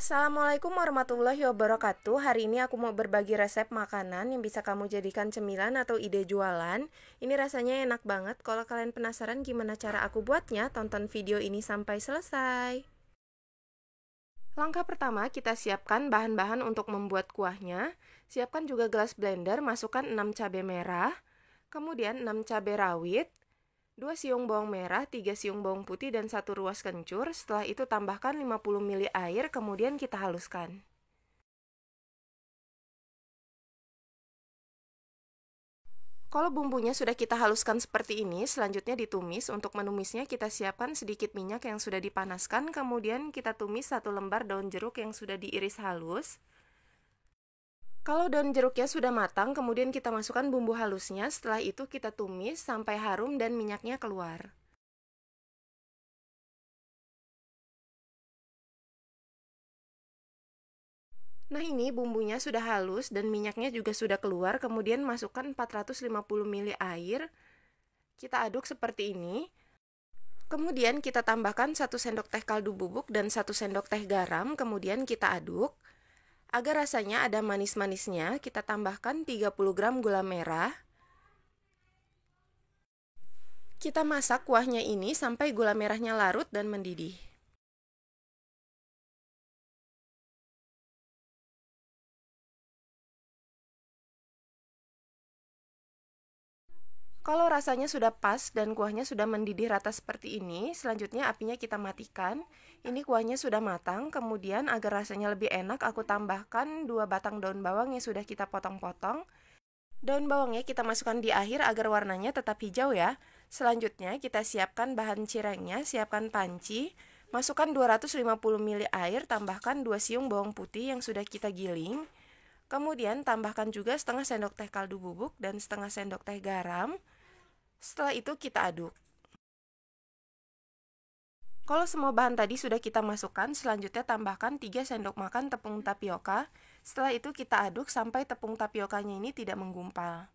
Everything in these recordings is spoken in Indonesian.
Assalamualaikum warahmatullahi wabarakatuh. Hari ini aku mau berbagi resep makanan yang bisa kamu jadikan cemilan atau ide jualan. Ini rasanya enak banget. Kalau kalian penasaran gimana cara aku buatnya, tonton video ini sampai selesai. Langkah pertama, kita siapkan bahan-bahan untuk membuat kuahnya. Siapkan juga gelas blender, masukkan 6 cabai merah, kemudian 6 cabai rawit, 2 siung bawang merah, 3 siung bawang putih, dan 1 ruas kencur. Setelah itu tambahkan 50 ml air, kemudian kita haluskan. Kalau bumbunya sudah kita haluskan seperti ini, selanjutnya ditumis. Untuk menumisnya kita siapkan sedikit minyak yang sudah dipanaskan, kemudian kita tumis 1 lembar daun jeruk yang sudah diiris halus. Kalau daun jeruknya sudah matang, kemudian kita masukkan bumbu halusnya. Setelah itu kita tumis sampai harum dan minyaknya keluar. Nah, ini bumbunya sudah halus dan minyaknya juga sudah keluar. Kemudian masukkan 450 ml air. Kita aduk seperti ini. Kemudian kita tambahkan 1 sendok teh kaldu bubuk dan 1 sendok teh garam. Kemudian kita aduk. Agar rasanya ada manis-manisnya, kita tambahkan 30 gram gula merah. Kita masak kuahnya ini sampai gula merahnya larut dan mendidih. Kalau rasanya sudah pas dan kuahnya sudah mendidih rata seperti ini, selanjutnya apinya kita matikan. Ini kuahnya sudah matang, kemudian agar rasanya lebih enak, aku tambahkan 2 batang daun bawang yang sudah kita potong-potong. Daun bawangnya kita masukkan di akhir agar warnanya tetap hijau ya. Selanjutnya kita siapkan bahan cirengnya, siapkan panci. Masukkan 250 ml air, tambahkan 2 siung bawang putih yang sudah kita giling. Kemudian tambahkan juga setengah sendok teh kaldu bubuk dan setengah sendok teh garam. Setelah itu kita aduk. Kalau semua bahan tadi sudah kita masukkan, selanjutnya tambahkan 3 sendok makan tepung tapioka. Setelah itu kita aduk sampai tepung tapiokanya ini tidak menggumpal.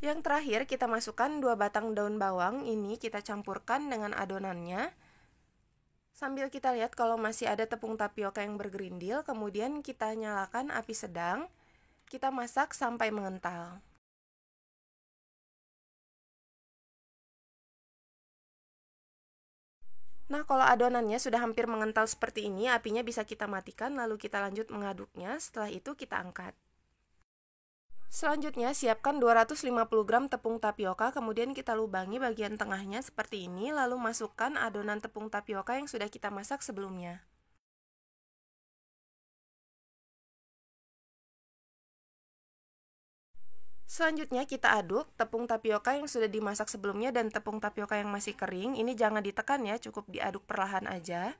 Yang terakhir kita masukkan 2 batang daun bawang, ini kita campurkan dengan adonannya. Sambil kita lihat kalau masih ada tepung tapioka yang bergerindil, kemudian kita nyalakan api sedang. Kita masak sampai mengental. Nah, kalau adonannya sudah hampir mengental seperti ini, apinya bisa kita matikan, lalu kita lanjut mengaduknya. Setelah itu kita angkat. Selanjutnya, siapkan 250 gram tepung tapioka, kemudian kita lubangi bagian tengahnya seperti ini, lalu masukkan adonan tepung tapioka yang sudah kita masak sebelumnya. Selanjutnya kita aduk tepung tapioka yang sudah dimasak sebelumnya dan tepung tapioka yang masih kering. Ini jangan ditekan ya, cukup diaduk perlahan aja.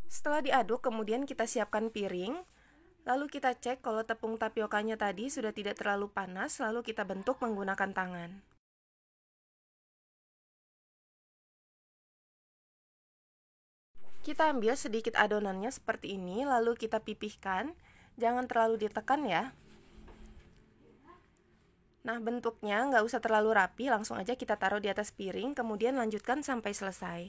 Setelah diaduk, kemudian kita siapkan piring. Lalu kita cek kalau tepung tapiokanya tadi sudah tidak terlalu panas, lalu kita bentuk menggunakan tangan. Kita ambil sedikit adonannya seperti ini, lalu kita pipihkan. Jangan terlalu ditekan ya. Nah, bentuknya nggak usah terlalu rapi, langsung aja kita taruh di atas piring, kemudian lanjutkan sampai selesai.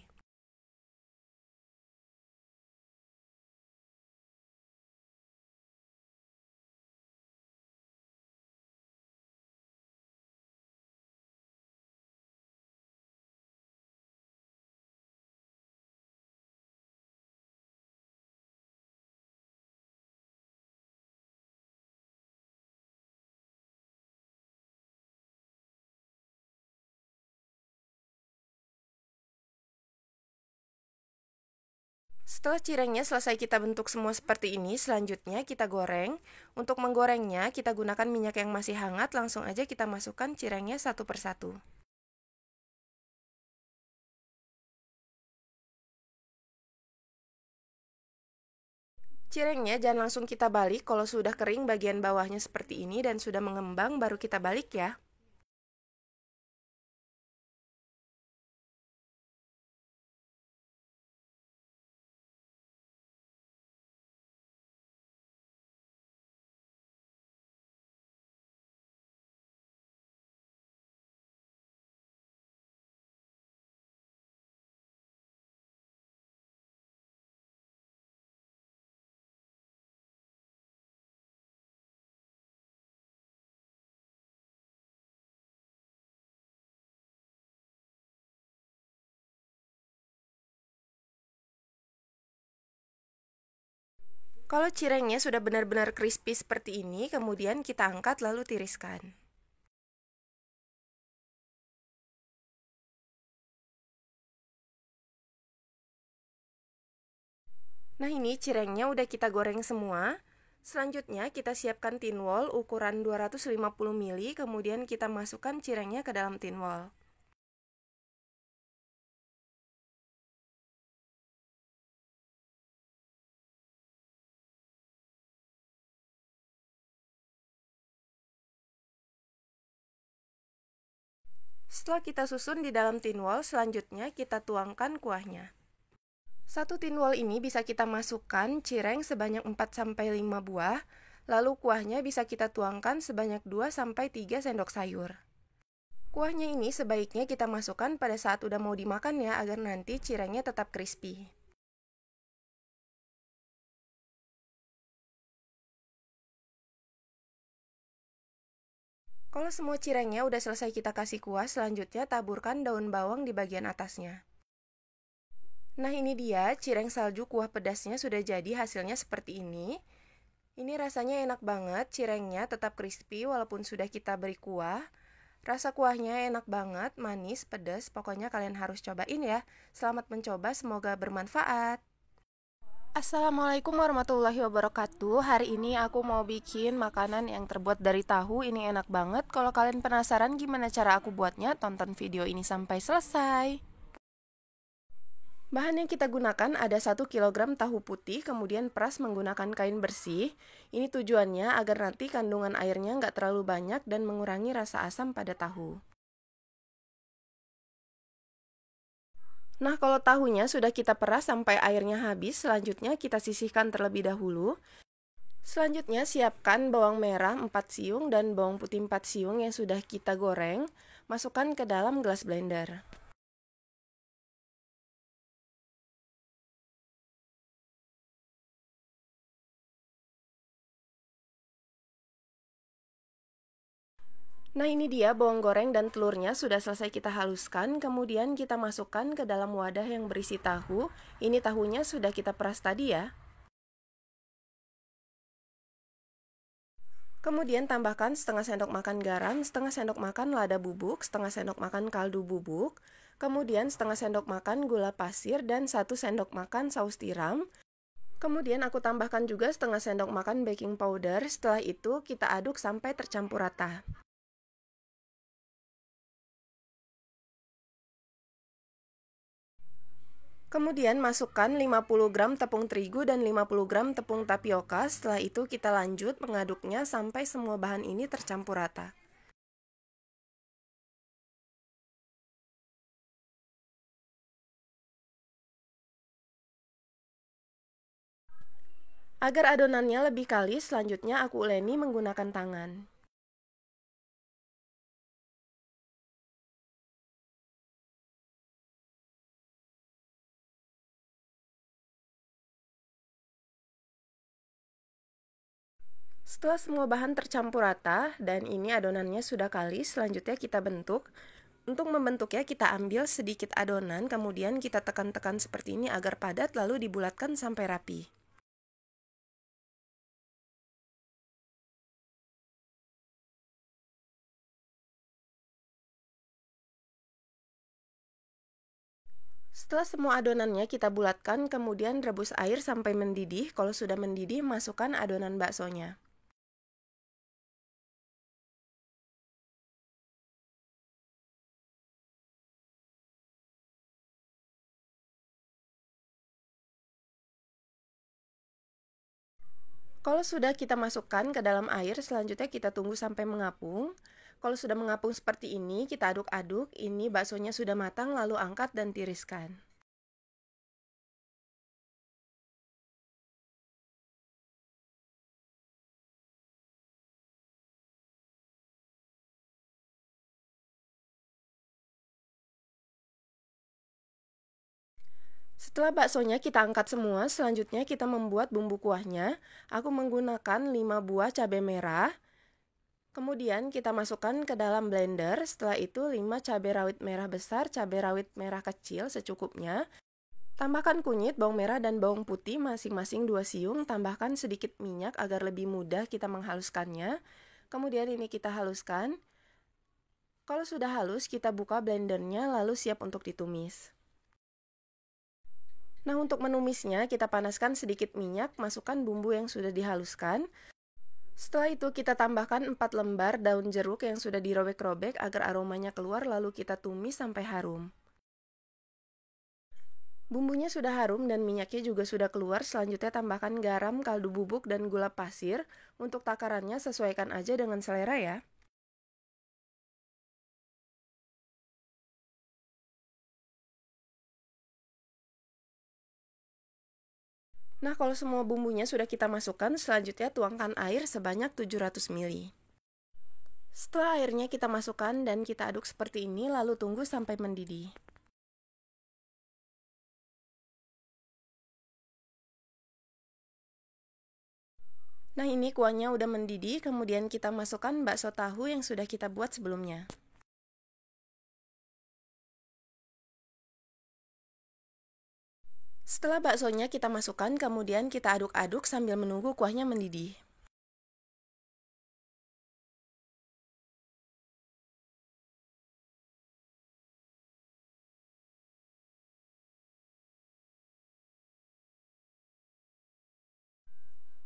Setelah cirengnya selesai kita bentuk semua seperti ini, selanjutnya kita goreng. Untuk menggorengnya, kita gunakan minyak yang masih hangat, langsung aja kita masukkan cirengnya satu persatu. Cirengnya jangan langsung kita balik, kalau sudah kering bagian bawahnya seperti ini dan sudah mengembang, baru kita balik ya. Kalau cirengnya sudah benar-benar crispy seperti ini, kemudian kita angkat lalu tiriskan. Nah, ini cirengnya udah kita goreng semua. Selanjutnya kita siapkan tin wol ukuran 250 ml, kemudian kita masukkan cirengnya ke dalam tin wol. Setelah kita susun di dalam tin wol, selanjutnya kita tuangkan kuahnya. Satu tin wol ini bisa kita masukkan cireng sebanyak 4-5 buah, lalu kuahnya bisa kita tuangkan sebanyak 2-3 sendok sayur. Kuahnya ini sebaiknya kita masukkan pada saat udah mau dimakan ya, agar nanti cirengnya tetap crispy. Kalau semua cirengnya udah selesai kita kasih kuah, selanjutnya taburkan daun bawang di bagian atasnya. Nah, ini dia cireng salju kuah pedasnya sudah jadi, hasilnya seperti ini. Ini rasanya enak banget, cirengnya tetap crispy walaupun sudah kita beri kuah. Rasa kuahnya enak banget, manis, pedas, pokoknya kalian harus cobain ya. Selamat mencoba, semoga bermanfaat. Assalamualaikum warahmatullahi wabarakatuh. Hari ini aku mau bikin makanan yang terbuat dari tahu. Ini enak banget. Kalau kalian penasaran gimana cara aku buatnya, tonton video ini sampai selesai. Bahan yang kita gunakan ada 1 kg tahu putih, kemudian peras menggunakan kain bersih. Ini tujuannya agar nanti kandungan airnya nggak terlalu banyak dan mengurangi rasa asam pada tahu. Nah, kalau tahunya sudah kita peras sampai airnya habis, selanjutnya kita sisihkan terlebih dahulu. Selanjutnya siapkan bawang merah 4 siung dan bawang putih 4 siung yang sudah kita goreng. Masukkan ke dalam gelas blender. Nah, ini dia bawang goreng dan telurnya sudah selesai kita haluskan. Kemudian kita masukkan ke dalam wadah yang berisi tahu. Ini tahunya sudah kita peras tadi ya. Kemudian tambahkan setengah sendok makan garam, setengah sendok makan lada bubuk, setengah sendok makan kaldu bubuk, kemudian setengah sendok makan gula pasir dan 1 sendok makan saus tiram. Kemudian aku tambahkan juga setengah sendok makan baking powder. Setelah itu kita aduk sampai tercampur rata. Kemudian masukkan 50 gram tepung terigu dan 50 gram tepung tapioka. Setelah itu kita lanjut mengaduknya sampai semua bahan ini tercampur rata. Agar adonannya lebih kalis, selanjutnya aku uleni menggunakan tangan. Setelah semua bahan tercampur rata dan ini adonannya sudah kalis, selanjutnya kita bentuk. Untuk membentuknya kita ambil sedikit adonan, kemudian kita tekan-tekan seperti ini agar padat lalu dibulatkan sampai rapi. Setelah semua adonannya kita bulatkan, kemudian rebus air sampai mendidih. Kalau sudah mendidih, masukkan adonan baksonya. Kalau sudah kita masukkan ke dalam air, selanjutnya kita tunggu sampai mengapung. Kalau sudah mengapung seperti ini, kita aduk-aduk. Ini baksonya sudah matang, lalu angkat dan tiriskan. Setelah baksonya kita angkat semua, selanjutnya kita membuat bumbu kuahnya. Aku menggunakan 5 buah cabai merah. Kemudian kita masukkan ke dalam blender. Setelah itu 5 cabai rawit merah besar, cabai rawit merah kecil secukupnya. Tambahkan kunyit, bawang merah, dan bawang putih masing-masing 2 siung. Tambahkan sedikit minyak agar lebih mudah kita menghaluskannya. Kemudian ini kita haluskan. Kalau sudah halus, kita buka blendernya lalu siap untuk ditumis. Nah, untuk menumisnya kita panaskan sedikit minyak, masukkan bumbu yang sudah dihaluskan. Setelah itu kita tambahkan 4 lembar daun jeruk yang sudah dirobek-robek agar aromanya keluar, lalu kita tumis sampai harum. Bumbunya sudah harum dan minyaknya juga sudah keluar. Selanjutnya tambahkan garam, kaldu bubuk, dan gula pasir. Untuk takarannya sesuaikan aja dengan selera ya. Nah, kalau semua bumbunya sudah kita masukkan, selanjutnya tuangkan air sebanyak 700 ml. Setelah airnya kita masukkan dan kita aduk seperti ini, lalu tunggu sampai mendidih. Nah, ini kuahnya udah mendidih, kemudian kita masukkan bakso tahu yang sudah kita buat sebelumnya. Setelah baksonya kita masukkan, kemudian kita aduk-aduk sambil menunggu kuahnya mendidih.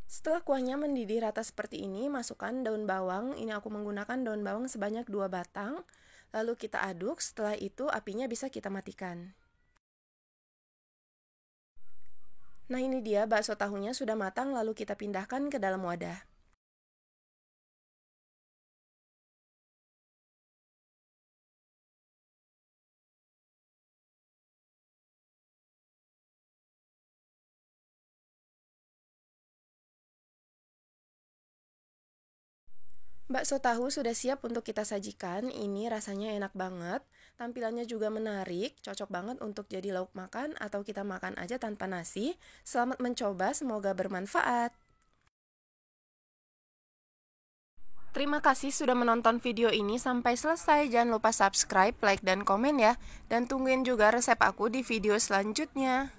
Setelah kuahnya mendidih rata seperti ini, masukkan daun bawang. Ini aku menggunakan daun bawang sebanyak 2 batang. Lalu kita aduk, setelah itu apinya bisa kita matikan. Nah, ini dia bakso tahunya sudah matang, lalu kita pindahkan ke dalam wadah. Bakso tahu sudah siap untuk kita sajikan. Ini rasanya enak banget, tampilannya juga menarik, cocok banget untuk jadi lauk makan atau kita makan aja tanpa nasi. Selamat mencoba, semoga bermanfaat. Terima kasih sudah menonton video ini sampai selesai. Jangan lupa subscribe, like, dan komen ya. Dan tungguin juga resep aku di video selanjutnya.